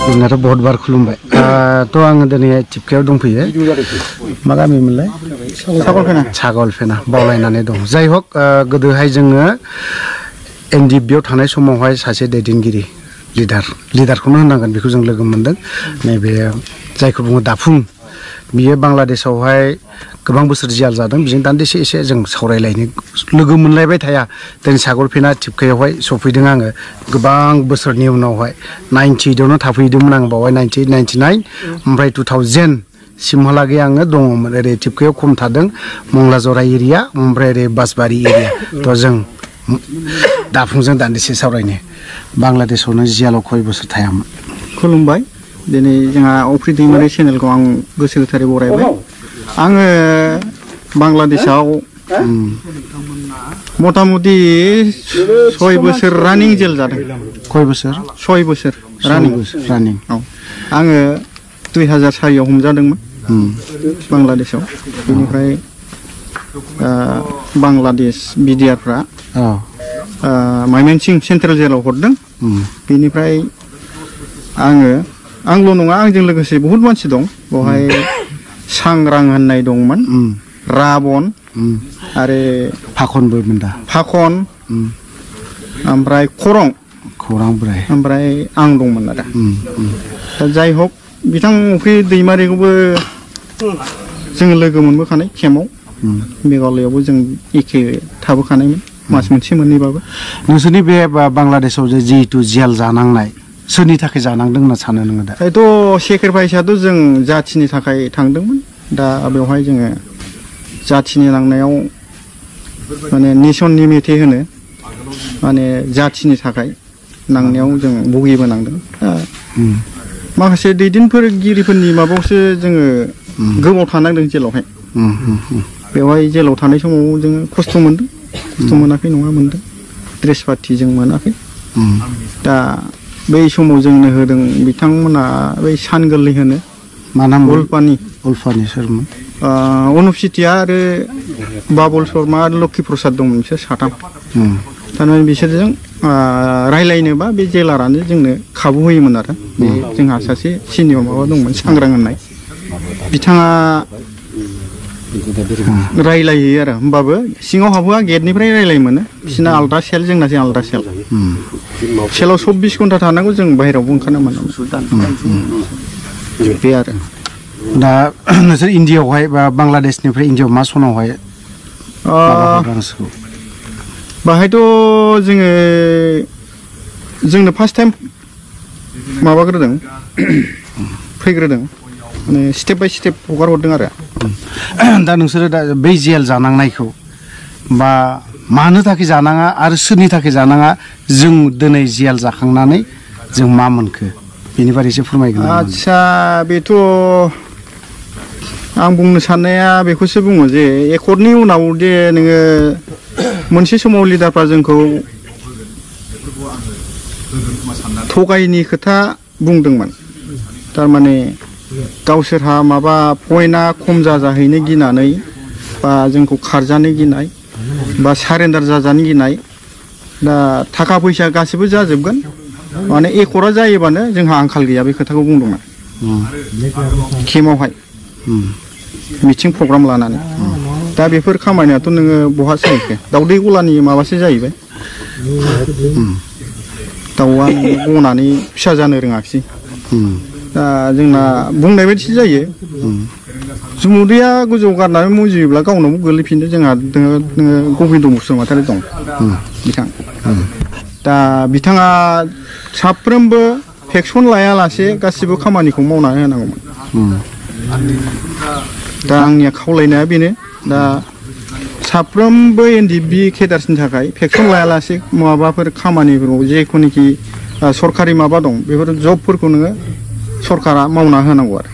जोंनाथ' बहुत बार खुलुमबाय थ' आङो दिनै टिपकायाव दंफैयो मा गामिमोनलाय सागलफेना बावलायनानै दं जाय हक गोदोहाय जोङो एनडिपिआव थानाय समावहाय सासे दैदेनगिरि लिडारखौनो होननांगोन बेखौ जों लोगो मोनदों नैबे जायखौ बुङो दाफुं बियो बांलादेशआवहाय गोबां बोसोर जियाल जादों बिजों दान्दिसे एसे जों सावरायलायनो लोगो मोनलायबाय थाया दिनै सागलफेना टिपकायावहाय सफैदों आङो गोबां बोसोरनि उनावहाय 98आवनो थाफैदोंमोन आं बावहाय 99 ओमफ्राय 2000 सिमहालागै आङो दङमोन ओरै टिपकायाव खम थादों मंलाजरा एरिया ओमफ्राय ओरै बासबारि एरिया थ' जों दाफुंजों दान्दिसे सावरायनो बांलादेशआवनो जियालाव खय बोसोर थायामोन खुलुमबाय दिनै जोंहा अफ्रि दैमारि चेनेलखौ आं गोसो गोथारै बरायबाय आङो बांलादेशआव मथा मथि 6 बोसोर रानिं जेल जादों खय बोसोर 6 बोसोर रानिं औ आङो 2004 आव हमजादोंमोन बांलादेशआव बेनिफ्राय बांलादेश बिडिआरफ्रा माइमेनसिं सेन्ट्रेल जेलाव हरदों बेनिफ्राय आंल' नङा आंजों लोगोसे बहुत मानसि दं बेवहाय सांग्रां होननाय दंमोन राबन आरो फाखनबोमोन दा फाखन ओमफ्राय खरं बोराय ओमफ्राय आं दंमोन आरो दा जाय हक बिथां अफ्रि दैमारिखौबो जोङो लोगो मोनबोखानाय केम्पआव मेघालयआवबो जों एखे थाबोखानायमोन मास मोनसे मोननैबाबो नोंसोरनि बे बांलादेशआव जे जिहेतु जियाल जानांनाय सोरनि थाखाय जानांदों होनना सानो नोङो दा थ' सेक्रिफाइसआथ' जों जाथिनि थाखाय थांदोंमोन दा बेवहाय जोङो जाथिनि नांनायाव माने नेसननि मेथाइ होनो माने जाथिनि थाखाय नांनायाव जों भुगिबोनांदों माखासे दैदेनगिरिफोरनि माबायावसो जोङो गोबाव थानांदों जेलावहाय बेवहाय जेलाव थानाय समाव जोङो खस्थ' मोनदों खस्थ' मोनाखै नङा मोनदों ड्रेस पार्टि जों मोनाखै दा बै समाव जोंनो होदों बिथांमोना बै सान गोरलै होनो मा नाम उल्फानि सोरमोन अनुप चिटिया आरो बाबुल शर्मा आरो लक्ष्मी प्रसाद दंमोन बिसोर साथाम थारमाने बिसोरजों रायलायनोबा बे जेलारानो जोंनो खाबु होयोमोन आरो बे जोंहा सासे सिनियर माबा दंमोन सांग्रां होननाय बिथाङा रायलायो आरो होमबाबो सिङाव हाबोआ गेटनिफ्राय रायलाय मोनो बिसिना आलदा सेल जोंनासो आलदा सेल सेलाव 24 घन्टा थानांगौ जों बाहेरायावबो ओंखारनो मोनामोन बे आरो दा नोंसोर इन्डियाआवहाय बा बांलादेशनिफ्राय इन्डियाआव मा सनावहाय बाहायथ' जोंनो फार्स्ट टाइम माबाग्रोदों फैग्रोदों माने स्टेप बाय स्टेप हगार हरदों आरो दा नोंसोरो दा बै जेल जानांनायखौ बा मानो थाखाय जानाङा आरो सोरनि थाखाय जानाङा जों दिनै जेल जाखांनानै जों मा मोनखो बेनि बारै एसे फोरमायगोन आदसा बेथ' आं बुंनो साननाया बेखौसो बुङो जे एकर्डनि उनाव जे नोङो मोनसे समाव लिडारफ्रा जोंखौ थगायनि खोथा बुंदोंमोन थारमाने गावसोरहा माबा पइन्टआ खम जाहैनो गिनानै बा जोंखौ खारजानो गिनाय बा सारेन्डार जाजानो गिनाय दा थाखा फैसा गासिबो जाजोबगोन माने एकर्डआ जायोबानो जोंहा आंखाल गैया बे खोथाखौ बुंदोंमोन केम्पआवहाय मिटिं प्रग्राम लानानै दा बेफोर खामानियाथ' नोङो बहा सोलिखो दाउदै गलानि माबासो जाहैबाय दाउआ गनानै फिसा जानो रोङाखिसै दा जोंना बुंनाय बायदिसो जायो जुमुदैया गोजौ गारनानै मुजियोब्ला गावनावबो गोलैफिनो जोंहा नोङो गबिन्द बसुमतारी दं बिथां दा बिथाङा साफ्रोमबो भेक्सन लायालासे गासिबो खामानिखौ मावनानै होनांगौमोन दा आंनिया खावलायनाया बेनो दा साफ्रोमबो एनडिपि केडार्सनि थाखाय भेक्सन लायालासे माबाफोर खामानिफोरखौ जेखुनिखि सरकारि माबा दं बेफोर जबफोरखौ नोङो सरकारा मावना होनांगौ आरो